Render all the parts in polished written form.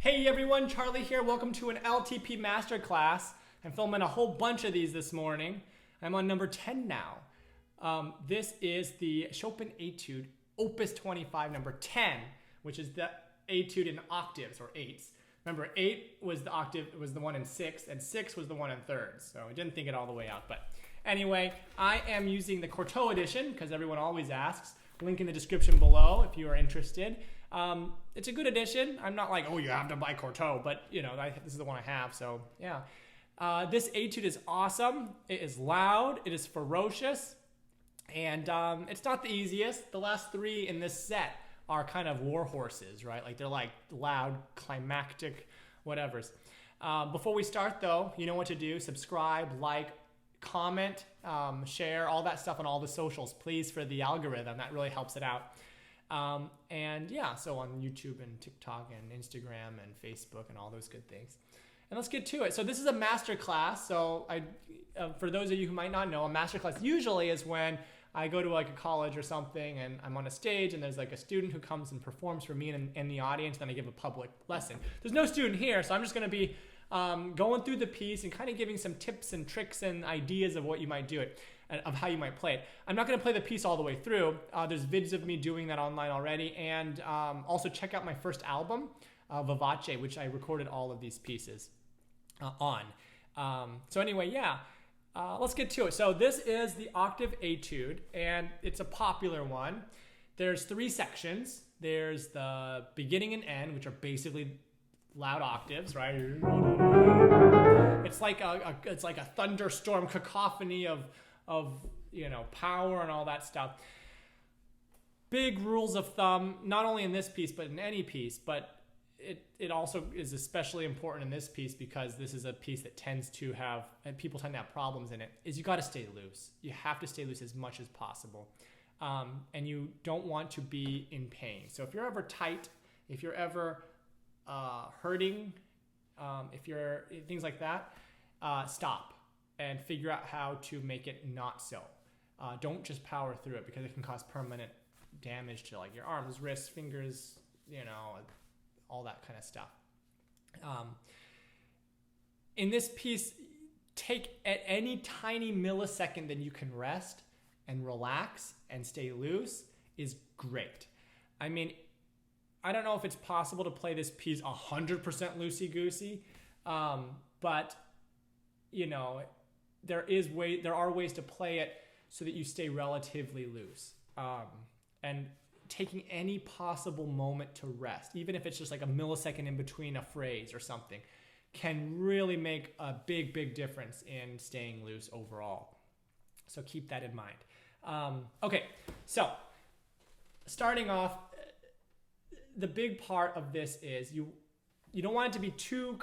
Hey everyone, Charlie here. Welcome to an LTP Masterclass. I'm filming a whole bunch of these this morning. I'm on number 10 now. This is the Chopin Etude, Opus 25, number 10, which is the Etude in octaves or eighths. Remember, 8 was the octave, it was the one in 6, and 6 was the one in thirds. So I didn't think it all the way out. But anyway, I am using the Cortot edition because everyone always asks. Link in the description below if you are interested. It's a good edition. I'm not like, oh, you have to buy Cortot, but you know, this is the one I have, so yeah. This etude is awesome. It is loud, it is ferocious, and it's not the easiest. The last 3 in this set are kind of war horses, right? Like they're like loud, climactic, whatevers. Before we start though, you know what to do. Subscribe, like, comment, share, all that stuff on all the socials, please, for the algorithm. That really helps it out. And yeah, so on YouTube and TikTok and Instagram and Facebook and all those good things. And let's get to it. So this is a master class. So for those of you who might not know, a master class usually is when I go to like a college or something and I'm on a stage and there's like a student who comes and performs for me in the audience, then I give a public lesson. There's no student here, so I'm just going to be going through the piece and kind of giving some tips and tricks and ideas of what you might do it, of how you might play it. I'm not going to play the piece all the way through. There's vids of me doing that online already, and also check out my first album, Vivace, which I recorded all of these pieces on. So anyway, yeah, let's get to it. So this is the Octave Etude, and it's a popular one. There's 3 sections. There's the beginning and end, which are basically loud octaves, right? It's like a thunderstorm cacophony of you know, power and all that stuff. Big rules of thumb, not only in this piece but in any piece, but it also is especially important in this piece because this is a piece that tends to have, and people tend to have problems in it, is you got to stay loose. You have to stay loose as much as possible, and you don't want to be in pain. So if you're ever tight, if you're ever hurting, if you're things like that, stop and figure out how to make it not so. Don't just power through it because it can cause permanent damage to like your arms, wrists, fingers, you know, all that kind of stuff. In this piece, take at any tiny millisecond that you can rest and relax and stay loose is great. I mean, I don't know if it's possible to play this piece 100% loosey-goosey, but you know, there are ways to play it so that you stay relatively loose. And taking any possible moment to rest, even if it's just like a millisecond in between a phrase or something, can really make a big, big difference in staying loose overall. So keep that in mind. Okay, so starting off, the big part of this is you don't want it to be too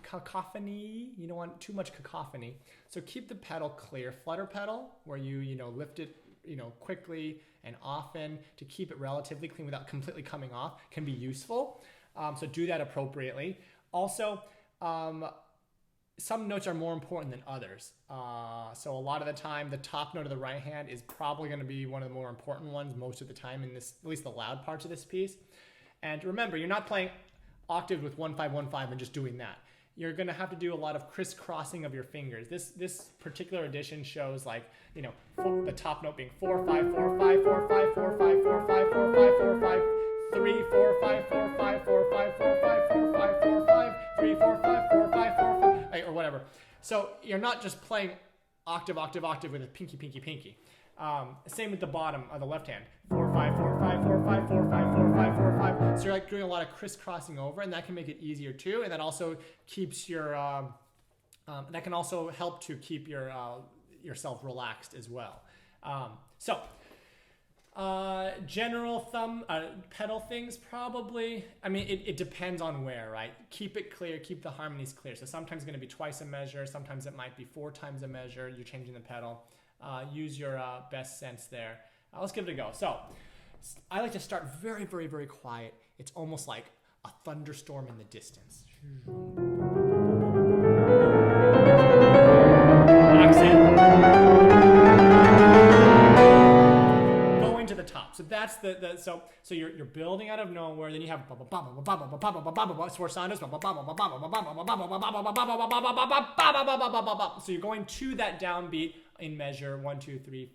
cacophony. You don't want too much cacophony. So keep the pedal clear. Flutter pedal, where you know, lift it, you know, quickly and often to keep it relatively clean without completely coming off, can be useful. So do that appropriately. Also, some notes are more important than others. So a lot of the time, the top note of the right hand is probably going to be one of the more important ones most of the time in this, at least the loud parts of this piece. And remember, you're not playing octaves with 1 5 1 5 and just doing that. You're going to have to do a lot of crisscrossing of your fingers. This particular edition shows, like, you know, the top note being 4 5 4 5 4 5 4 5 4 5 4 5 4 5 3 4 5 4 5 4 5 4 5 4 5 4 5 3 4 5 4 5 4 5, or whatever. So you're not just playing octave octave octave with a pinky pinky pinky. Same with the bottom of the left hand. 4 5 4 5 4 5 4 5 4 5 4 5. So you're like doing a lot of crisscrossing over, and that can make it easier too. And that also keeps your that can also help to keep your yourself relaxed as well. General thumb pedal things, probably. I mean, it depends on where, right? Keep it clear, keep the harmonies clear. So sometimes it's going to be twice a measure, sometimes it might be 4 times a measure. You're changing the pedal. Use your best sense there. Let's give it a go. So I like to start very, very, very quiet. It's almost like a thunderstorm in the distance. Accent. Going to the top. So that that's so you're building out of nowhere. Then you have sforzanos. So you're going to that downbeat in measure 1, 2, 3,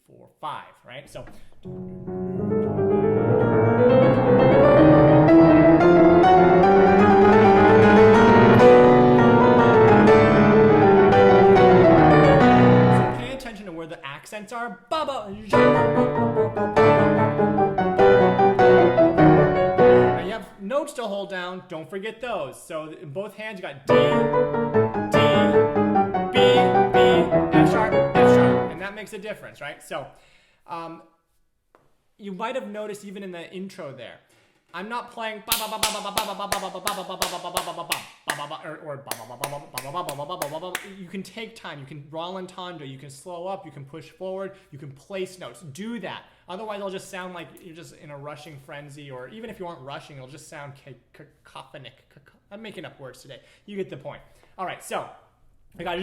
4, 5, right? So. Where the accents are, now you have notes to hold down. Don't forget those. So in both hands, you got D, D, B, B, F sharp, and that makes a difference, right? So you might have noticed even in the intro there, I'm not playing you can take time, you can rallentando, you can slow up, you can push forward, you can place notes. Do that. Otherwise it'll just sound like you're just in a rushing frenzy, or even if you aren't rushing, it'll just sound cacophonic. I'm making up words today. You get the point. All right, so I got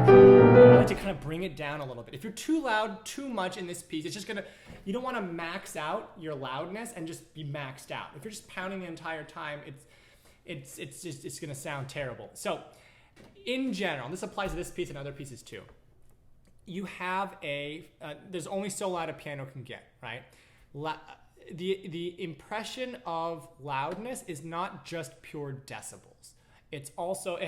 I like to kind of bring it down a little bit. If you're too loud, too much in this piece, it's just gonna, you don't want to max out your loudness and just be maxed out. If you're just pounding the entire time, it's gonna sound terrible. So in general, and this applies to this piece and other pieces too, you have there's only so loud a piano can get, right? The impression of loudness is not just pure decibels. It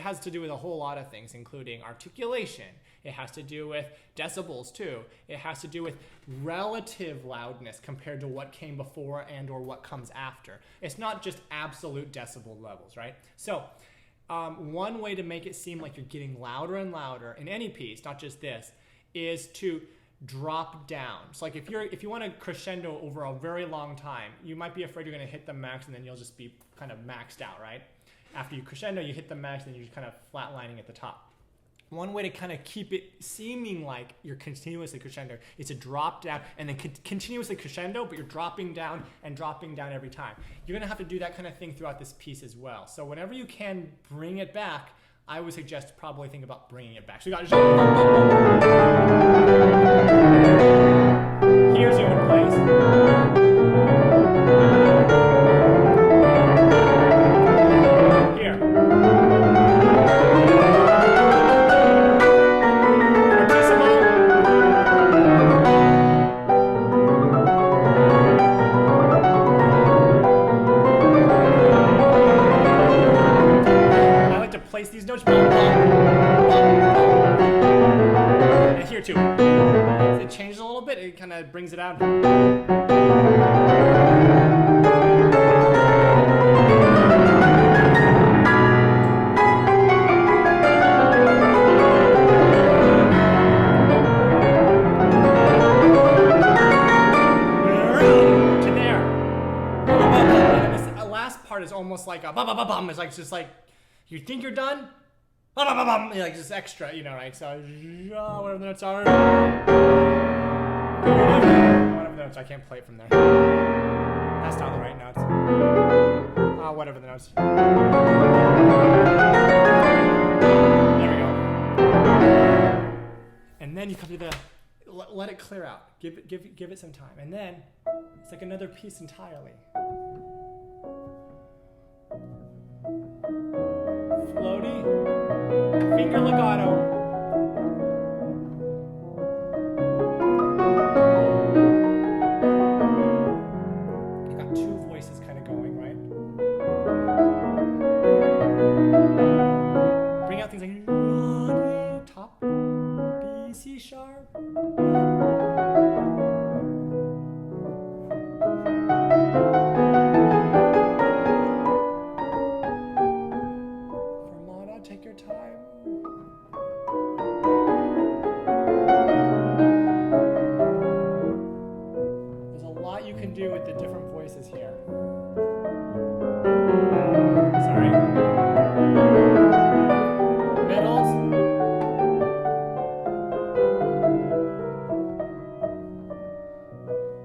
has to do with a whole lot of things, including articulation. It has to do with decibels too. It has to do with relative loudness compared to what came before and or what comes after. It's not just absolute decibel levels, right? So one way to make it seem like you're getting louder and louder in any piece, not just this, is to drop down. So like if you want to crescendo over a very long time, you might be afraid you're going to hit the max and then you'll just be kind of maxed out, right? After you crescendo, you hit the max, and then you're kind of flatlining at the top. One way to kind of keep it seeming like you're continuously crescendo is to drop down and then continuously crescendo, but you're dropping down and dropping down every time. You're going to have to do that kind of thing throughout this piece as well. So whenever you can bring it back, I would suggest probably think about bringing it back. So you got here's your in place. These notes, and here too. It changes a little bit, it kind of brings it out. To there. And this last part is almost like a ba-ba-ba-bum. It's like just like, you think you're done? Like just extra, right? So whatever the notes are. Whatever the notes, I can't play it from there. That's not the right notes. Whatever the notes. There we go. And then you come to the, let it clear out. Give it some time. And then it's like another piece entirely. Floaty, finger legato. You got two voices kind of going, right? Bring out things like top, B, C sharp. Do with the different voices here. Sorry. Middles.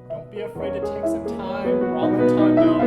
Don't be afraid to take some time. Rallentando.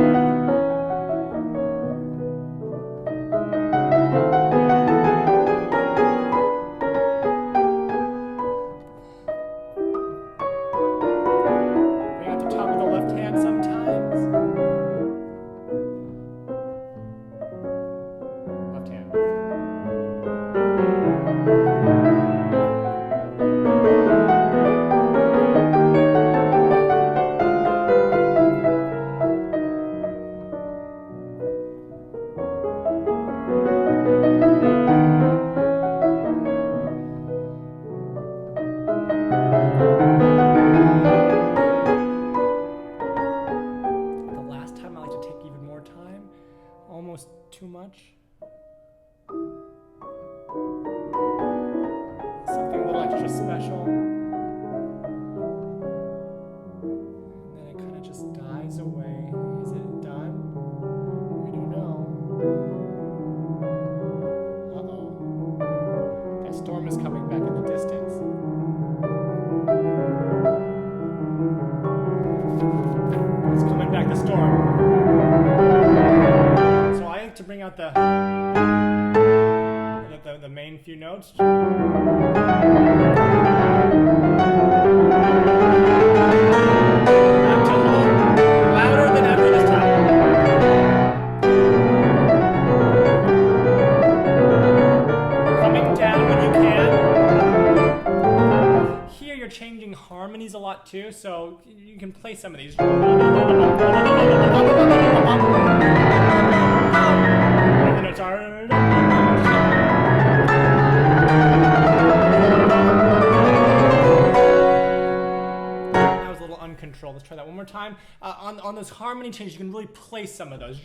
It's coming back, the storm. So I like to bring out the main few notes. Back to louder than ever this time. Coming down when you can. Here you're changing harmonies a lot too, so you can play some of these. Where the notes are. Uncontrolled. Let's try that one more time. On those harmony changes, you can really play some of those.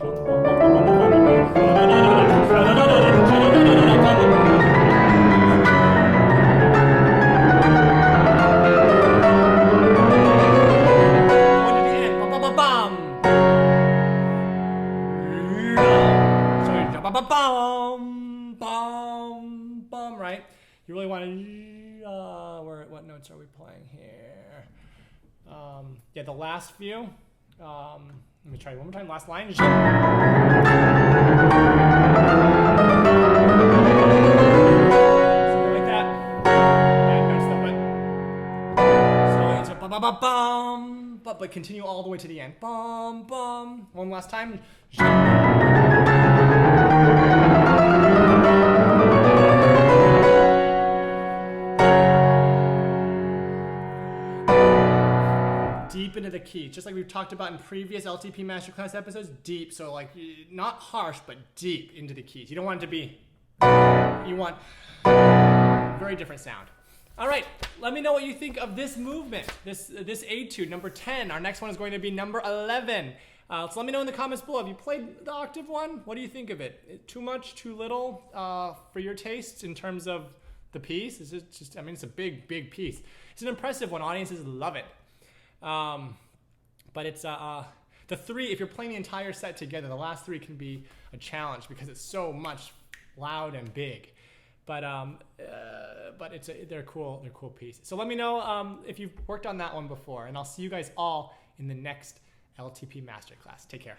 Right? You really want to. What notes are we playing here? Yeah, the last few. Let me try one more time. Last line. Something like that. Bad notes though, but so it's a bum bum bum bum, but continue all the way to the end. Bum bum. One last time. Deep into the key, just like we've talked about in previous LTP Masterclass episodes. Deep, so like not harsh, but deep into the keys. You don't want it to be. You want very different sound. All right, let me know what you think of this movement, this etude number 10. Our next one is going to be number 11. So let me know in the comments below. Have you played the octave one? What do you think of it? Too much, too little for your tastes in terms of the piece? It's just I mean, it's a big piece. It's an impressive one. Audiences love it. But it's the three, if you're playing the entire set together, the last three can be a challenge because it's so much loud and big. But they're a cool piece. So let me know if you've worked on that one before, and I'll see you guys all in the next LTP Masterclass. Take care.